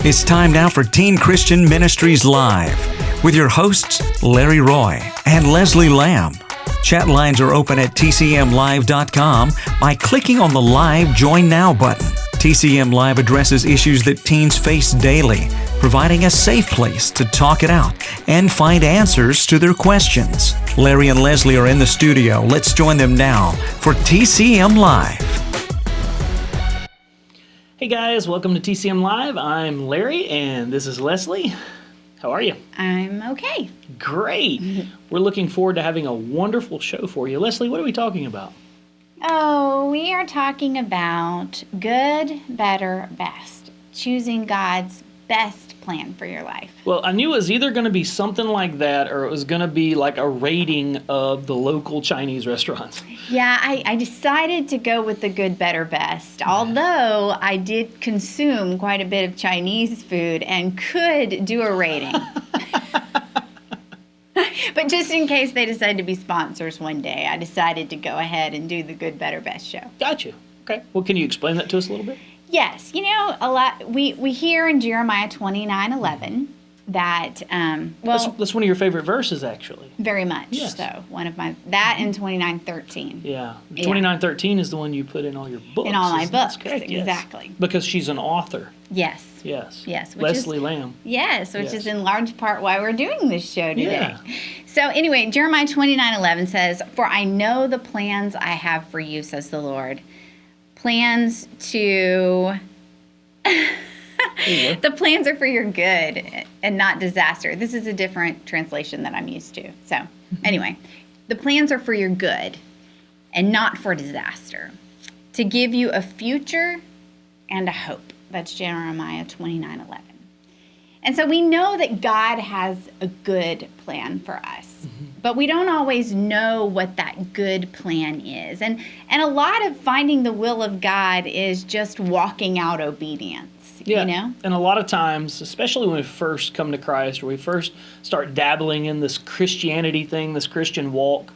It's time now for Teen Christian Ministries Live with your hosts, Larry Roy and Leslie Lamb. Chat lines are open at tcmlive.com by clicking on the Live Join Now button. TCM Live addresses issues that teens face daily, providing a safe place to talk it out and find answers to their questions. Larry and Leslie are in the studio. Let's join them now for TCM Live. Hey guys, welcome to TCM Live. I'm Larry and this is Leslie. How are you? I'm okay. Great. We're looking forward to having a wonderful show for you. Leslie, what are we talking about? Oh, we are talking about good, better, best. Choosing God's best plan for your life. Well, I knew it was either going to be something like that or it was going to be like a rating of the local Chinese restaurants. Yeah, I decided to go with the good, better, best. Although I did consume quite a bit of Chinese food and could do a rating. But just in case they decide to be sponsors one day, I decided to go ahead and do the good, better, best show. Gotcha. Okay. Well, can you explain that to us a little bit? Yes. You know, a lot. We hear in Jeremiah 29:11 that, that's one of your favorite verses, actually. very much. Yes. So one of my, that and 29:13. Yeah. 29:13 is the one you put in all your books. In all my That's books, correct, yes. exactly. Because she's an author. Yes. Yes. Yes. Leslie Lamb. Yes, which Yes. is in large part why we're doing this show today. Yeah. So anyway, Jeremiah 29:11 says, "For I know the plans I have for you, says the Lord. Plans to..." The plans are for your good and not disaster. This is a different translation that I'm used to. So anyway, the plans are for your good and not for disaster, to give you a future and a hope. That's Jeremiah 29:11. And so we know that God has a good plan for us, but we don't always know what that good plan is. And a lot of finding the will of God is just walking out obedience. Yeah, You know? and a lot of times, especially when we first come to Christ or we first start dabbling in this Christianity thing, this Christian walk,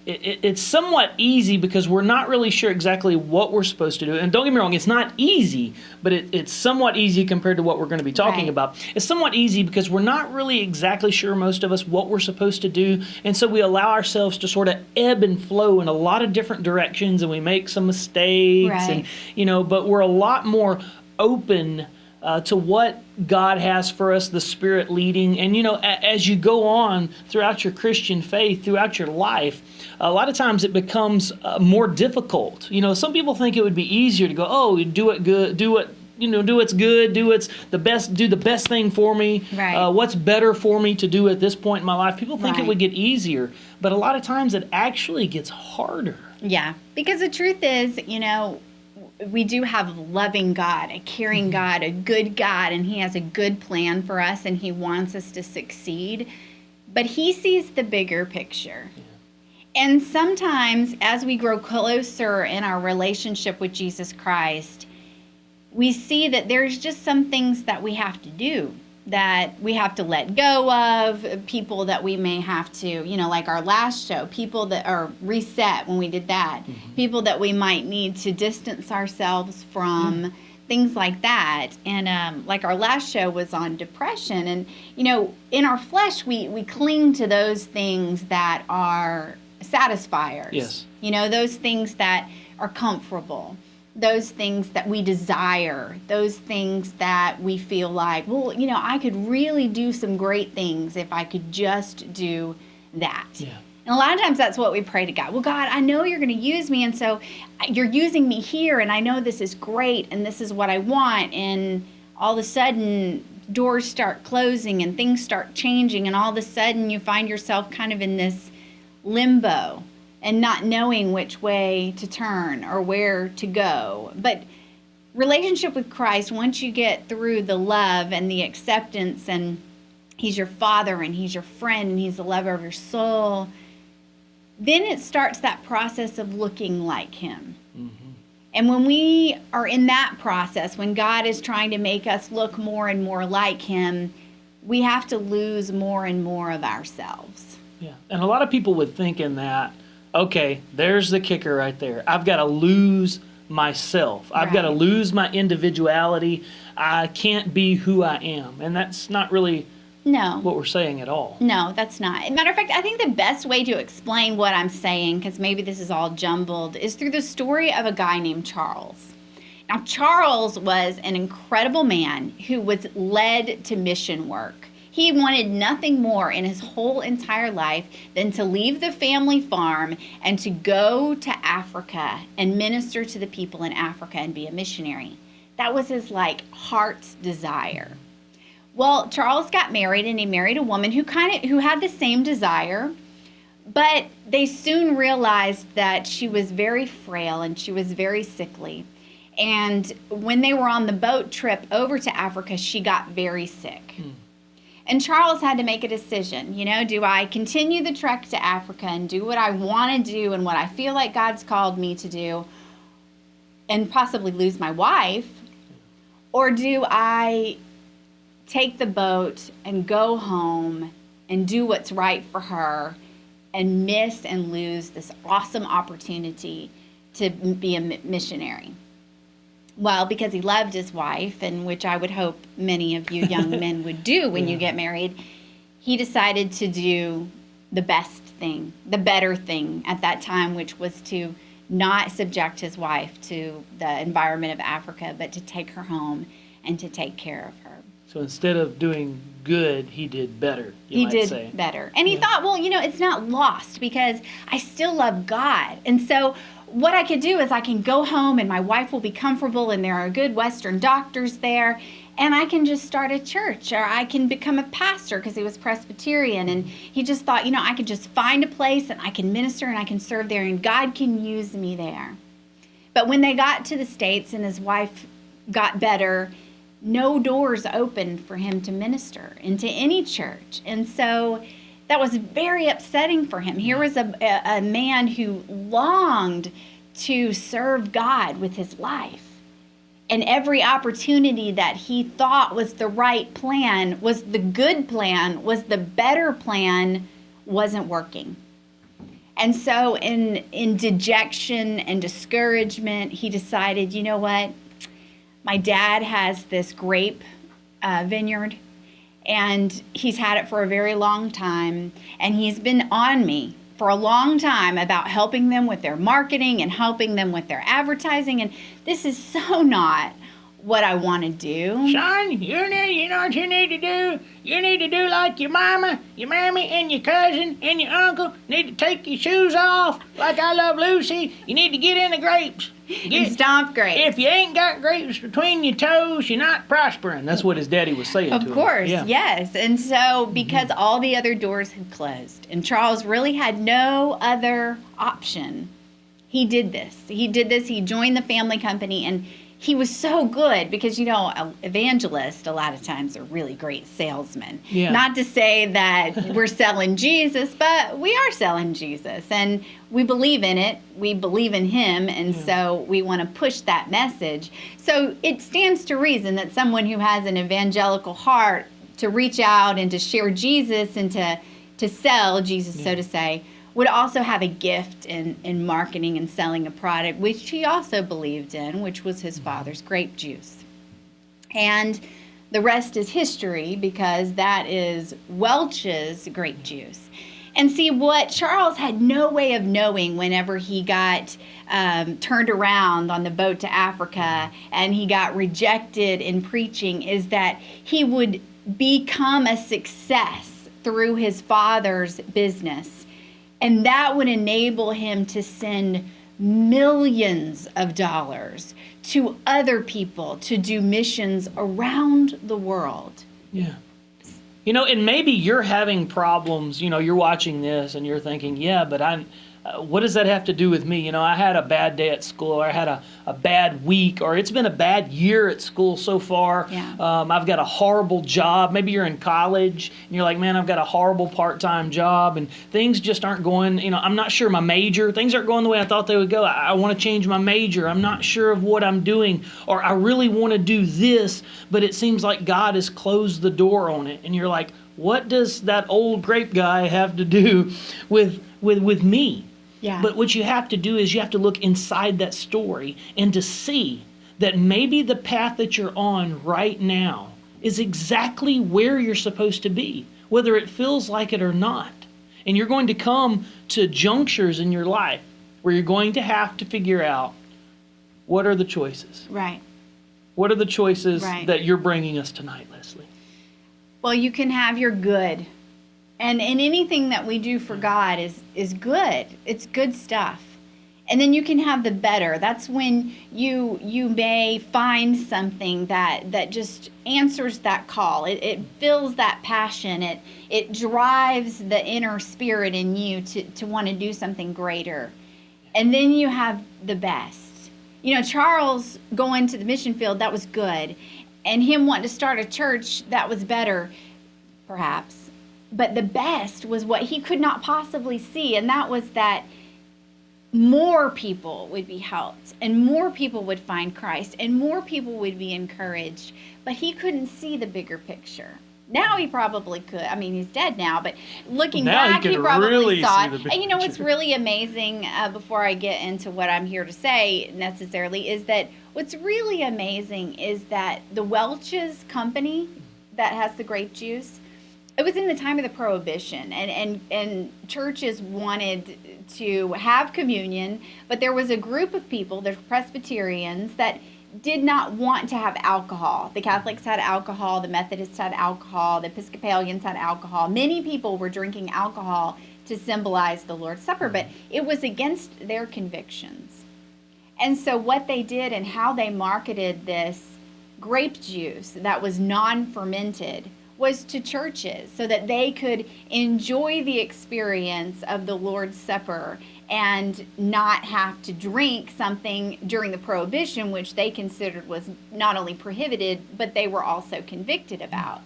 it's somewhat easy because we're not really sure exactly what we're supposed to do. And don't get me wrong, it's not easy, but it's somewhat easy compared to what we're going to be talking Right. about. It's somewhat easy because we're not really exactly sure, most of us, what we're supposed to do. And so we allow ourselves to sort of ebb and flow in a lot of different directions, and we make some mistakes. Right. And, but we're a lot more open to what God has for us, the Spirit leading. And, as you go on throughout your Christian faith, throughout your life, a lot of times it becomes more difficult. Some people think it would be easier to go, oh, do it good, do what's good, do what's the best, do the best thing for me. Right. What's better for me to do at this point in my life. People think it Right. would get easier, but a lot of times it actually gets harder. Yeah, because the truth is, we do have a loving God, a caring God, a good God, and He has a good plan for us, and He wants us to succeed. But He sees the bigger picture. Yeah. And sometimes, as we grow closer in our relationship with Jesus Christ, we see that there's just some things that we have to do, that we have to let go of, people that we may have to, like our last show, people that are reset when we did that, people that we might need to distance ourselves from, things like that. And like our last show was on depression. And, in our flesh, we cling to those things that are satisfiers. Yes. Those things that are comfortable. Those things that we desire, those things that we feel like, well, I could really do some great things if I could just do that. Yeah. And a lot of times that's what we pray to God. Well, God, I know you're going to use me, and so you're using me here, and I know this is great, and this is what I want. And all of a sudden, doors start closing, and things start changing, and all of a sudden you find yourself kind of in this limbo and not knowing which way to turn or where to go. But relationship with Christ, once you get through the love and the acceptance, and He's your Father and He's your friend and He's the lover of your soul, then it starts that process of looking like Him. And when we are in that process, when God is trying to make us look more and more like Him, we have to lose more and more of ourselves. Yeah, and a lot of people would think in that, okay, there's the kicker right there. I've got to lose myself. I've got to Right. lose my individuality. I can't be who I am. And that's not really No. what we're saying at all. No, that's not. Matter of fact, I think the best way to explain what I'm saying, because maybe this is all jumbled, is through the story of a guy named Charles. Now, Charles was an incredible man who was led to mission work. He wanted nothing more in his whole entire life than to leave the family farm and to go to Africa and minister to the people in Africa and be a missionary. That was his heart's desire. Well, Charles got married, and he married a woman who had the same desire, but they soon realized that she was very frail and she was very sickly. And when they were on the boat trip over to Africa, she got very sick. And Charles had to make a decision. Do I continue the trek to Africa and do what I want to do and what I feel like God's called me to do and possibly lose my wife? Or do I take the boat and go home and do what's right for her and miss and lose this awesome opportunity to be a missionary? Well, because he loved his wife, and which I would hope many of you young men would do when you get married, he decided to do the best thing, the better thing at that time, which was to not subject his wife to the environment of Africa, but to take her home and to take care of her. So instead of doing good, he did better, He might did say. better. And he thought, well, it's not lost because I still love God. And so what I could do is I can go home and my wife will be comfortable and there are good Western doctors there, and I can just start a church, or I can become a pastor, because he was Presbyterian. And he just thought, I could just find a place and I can minister and I can serve there and God can use me there. But when they got to the States and his wife got better, no doors opened for him to minister into any church. And so that was very upsetting for him. Here was a man who longed to serve God with his life. And every opportunity that he thought was the right plan, was the good plan, was the better plan, wasn't working. And so in dejection and discouragement, he decided, you know what? My dad has this grape vineyard, and he's had it for a very long time, and he's been on me for a long time about helping them with their marketing and helping them with their advertising, and this is so not what I want to do. Son, you know what you need to do? You need to do like your mama, your mammy, and your cousin, and your uncle. You need to take your shoes off like I Love Lucy. You need to get in the grapes. And stomp grapes. If you ain't got grapes between your toes, you're not prospering. That's what his daddy was saying to him. Of course, Yeah. yes. And so because all the other doors had closed and Charles really had no other option, he did this. He joined the family company, and he was so good because, evangelists a lot of times are really great salesmen. Yeah. Not to say that we're selling Jesus, but we are selling Jesus, and we believe in it. We believe in him, and so we want to push that message. So it stands to reason that someone who has an evangelical heart to reach out and to share Jesus and to sell Jesus, so to say, would also have a gift in marketing and selling a product, which he also believed in, which was his father's grape juice. And the rest is history, because that is Welch's grape juice. And see, what Charles had no way of knowing whenever he got turned around on the boat to Africa and he got rejected in preaching is that he would become a success through his father's business. And that would enable him to send millions of dollars to other people to do missions around the world. Yeah. And maybe you're having problems, you're watching this and you're thinking, but what does that have to do with me? I had a bad day at school, or I had a bad week, or it's been a bad year at school so far. Yeah. I've got a horrible job. Maybe you're in college and you're like, man, I've got a horrible part-time job and things just aren't going, I'm not sure my major, things aren't going the way I thought they would go. I want to change my major. I'm not sure of what I'm doing, or I really want to do this, but it seems like God has closed the door on it. And you're like, what does that old grape guy have to do with me? Yeah. But what you have to do is you have to look inside that story and to see that maybe the path that you're on right now is exactly where you're supposed to be, whether it feels like it or not. And you're going to come to junctures in your life where you're going to have to figure out, what are the choices? Right. What are the choices Right. that you're bringing us tonight, Leslie? Well, you can have your good. And anything that we do for God is good. It's good stuff. And then you can have the better. That's when you may find something that just answers that call. It fills that passion. It drives the inner spirit in you to want to do something greater. And then you have the best. You know, Charles going to the mission field, that was good. And him wanting to start a church, that was better, perhaps. But the best was what he could not possibly see, and that was that more people would be helped, and more people would find Christ, and more people would be encouraged. But he couldn't see the bigger picture. Now he probably could. I mean, he's dead now, but looking Now he back, he could probably really saw see it. the big And you know what's picture. really amazing, before I get into what I'm here to say necessarily, is that what's really amazing is that the Welch's company that has the grape juice, it was in the time of the Prohibition, and churches wanted to have communion, but there was a group of people, the Presbyterians, that did not want to have alcohol. The Catholics had alcohol, the Methodists had alcohol, the Episcopalians had alcohol. Many people were drinking alcohol to symbolize the Lord's Supper, but it was against their convictions. And so what they did and how they marketed this grape juice that was non-fermented was to churches so that they could enjoy the experience of the Lord's Supper and not have to drink something during the Prohibition, which they considered was not only prohibited, but they were also convicted about.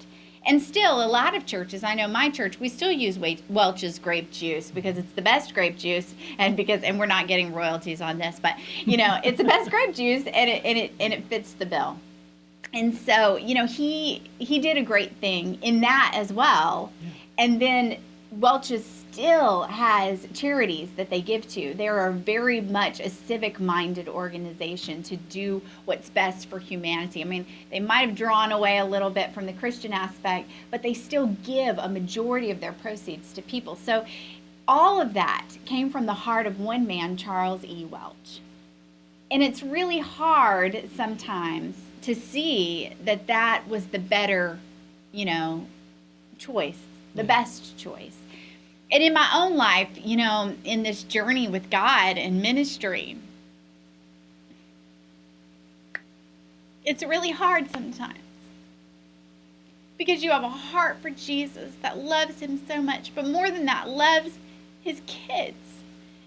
And still, a lot of churches, I know my church, we still use Welch's grape juice because it's the best grape juice, and we're not getting royalties on this, but you know, it's the best grape juice, and it fits the bill. And so, you know, he did a great thing in that as well. Yeah. And then Welch's still has charities that they give to. They are very much a civic-minded organization to do what's best for humanity. I mean, they might have drawn away a little bit from the Christian aspect, but they still give a majority of their proceeds to people. So all of that came from the heart of one man, Charles E. Welch. And it's really hard sometimes to see that that was the better, you know, choice, the best choice. And in my own life, you know, in this journey with God and ministry, it's really hard sometimes because you have a heart for Jesus that loves him so much, but more than that, loves his kids.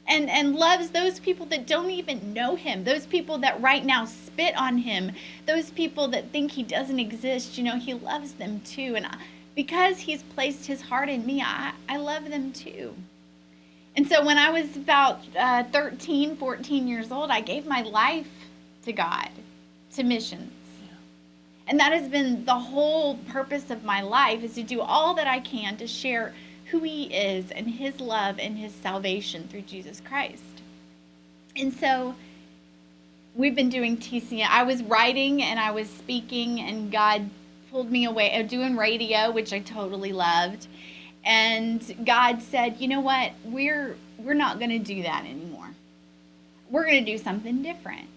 And loves those people that don't even know him, those people that right now spit on him, those people that think he doesn't exist. You know, he loves them too. And because he's placed his heart in me, I love them too. And so when I was about 13, 14 years old, I gave my life to God, to missions. Yeah. And that has been the whole purpose of my life, is to do all that I can to share who he is and his love and his salvation through Jesus Christ. And so we've been doing TCM. I was writing and I was speaking, and God pulled me away, doing radio, which I totally loved. And God said, you know what, we're not going to do that anymore. We're going to do something different.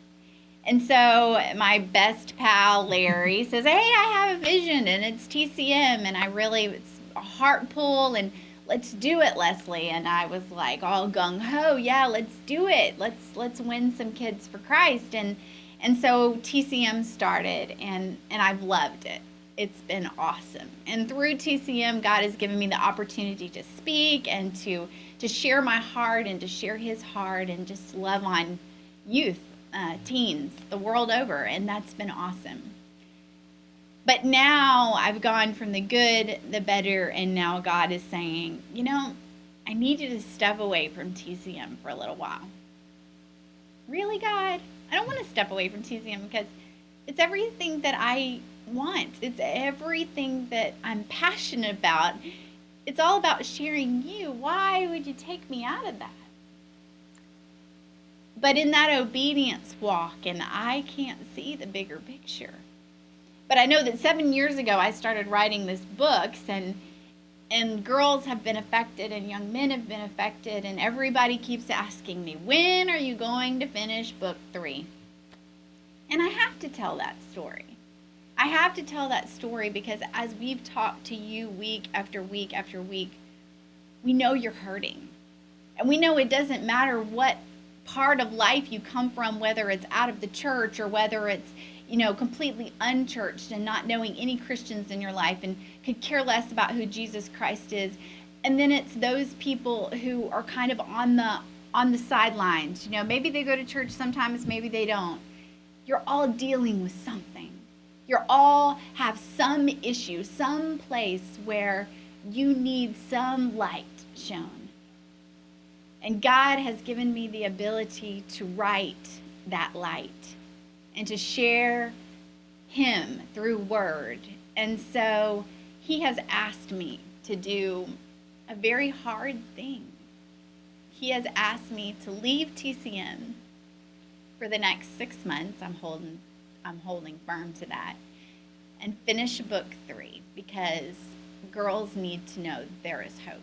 And so my best pal, Larry, says, hey, I have a vision, and it's TCM, and it's a heart pull, and let's do it, Leslie. And I was like all gung-ho, yeah, let's do it. Let's win some kids for Christ. And so TCM started, and I've loved it. It's been awesome. And through TCM, God has given me the opportunity to speak and to share my heart and to share his heart and just love on youth, teens, the world over. And that's been awesome. But now I've gone from the good, the better, and now God is saying, you know, I need you to step away from TCM for a little while. Really, God? I don't want to step away from TCM because it's everything that I want. It's everything that I'm passionate about. It's all about sharing you. Why would you take me out of that? but in that obedience walk, and I can't see the bigger picture. But I know that 7 years ago I started writing these books, and girls have been affected and young men have been affected, and everybody keeps asking me, when are you going to finish book 3? And I have to tell that story. I have to tell that story because as we've talked to you week after week after week, we know you're hurting. And we know it doesn't matter what part of life you come from, whether it's out of the church or whether it's, completely unchurched and not knowing any Christians in your life and could care less about who Jesus Christ is. And then it's those people who are kind of on the sidelines. Maybe they go to church sometimes, maybe they don't. You're all dealing with something. You all have some issue, some place where you need some light shown. And God has given me the ability to write that light and to share Him through word. And so He has asked me to do a very hard thing. He has asked me to leave TCM for the next 6 months. I'm holding firm to that, and finish book 3, because girls need to know that there is hope.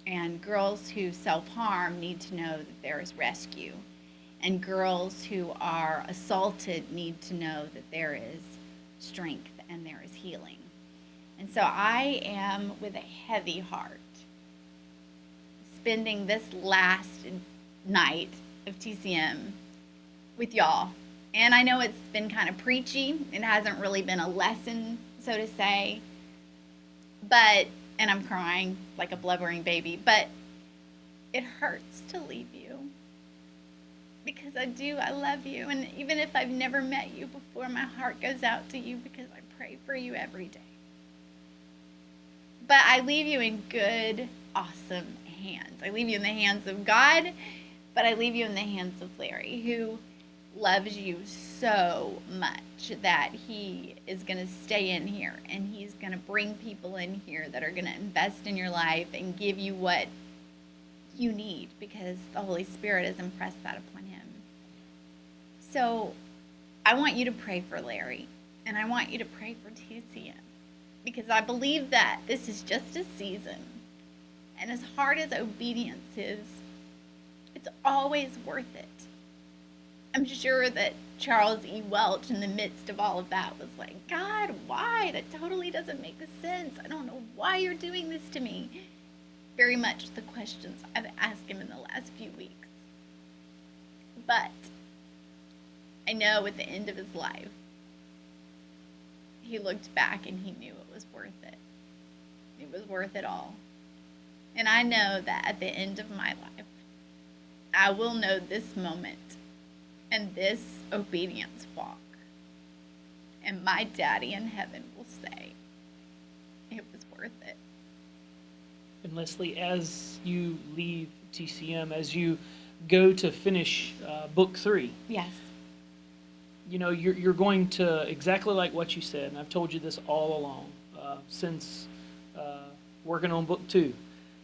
And girls who self-harm need to know that there is rescue. And girls who are assaulted need to know that there is strength and there is healing. And so I am, with a heavy heart, spending this last night of TCM with y'all. And I know it's been kind of preachy. It hasn't really been a lesson, so to say. And I'm crying like a blubbering baby, but it hurts to leave you. Because I love you. And even if I've never met you before, my heart goes out to you because I pray for you every day. But I leave you in good, awesome hands. I leave you in the hands of God, but I leave you in the hands of Larry, who loves you so much that he is going to stay in here, and he's going to bring people in here that are going to invest in your life and give you what you need, because the Holy Spirit has impressed that upon him. So I want you to pray for Larry, and I want you to pray for TCM, because I believe that this is just a season, and as hard as obedience is, it's always worth it. I'm sure that Charles E. Welch, in the midst of all of that, was like, God, why? That totally doesn't make sense. I don't know why you're doing this to me. Very much the questions I've asked him in the last few weeks. But I know at the end of his life, he looked back and he knew it was worth it. It was worth it all. And I know that at the end of my life, I will know this moment and this obedience walk. And my daddy in heaven will say, it was worth it. And Leslie, as you leave TCM, as you go to finish book 3, Yes. you know, you're going to, exactly like what you said, and I've told you this all along, since working on book 2,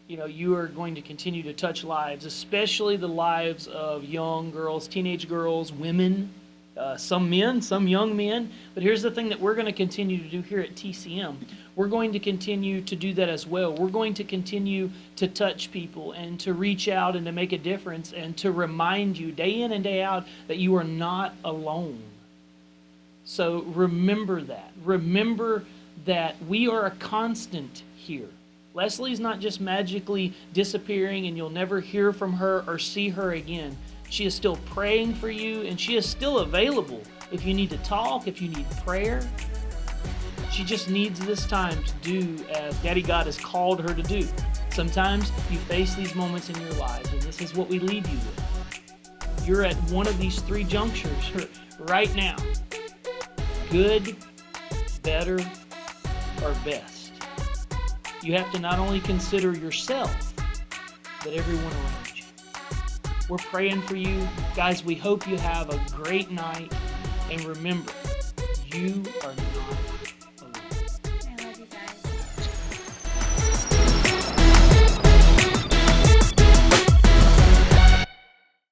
you know, you are going to continue to touch lives, especially the lives of young girls, teenage girls, women, some men, some young men. But here's the thing that we're going to continue to do here at TCM. We're going to continue to do that as well. We're going to continue to touch people and to reach out and to make a difference and to remind you day in and day out that you are not alone. So remember that. Remember that we are a constant here. Leslie's not just magically disappearing and you'll never hear from her or see her again. She is still praying for you, and she is still available if you need to talk, if you need prayer. She just needs this time to do as Daddy God has called her to do. Sometimes you face these moments in your lives, and this is what we leave you with. You're at one of these 3 junctures right now. Good, better, or best. You have to not only consider yourself, but everyone around you. We're praying for you. Guys, we hope you have a great night. And remember, you are not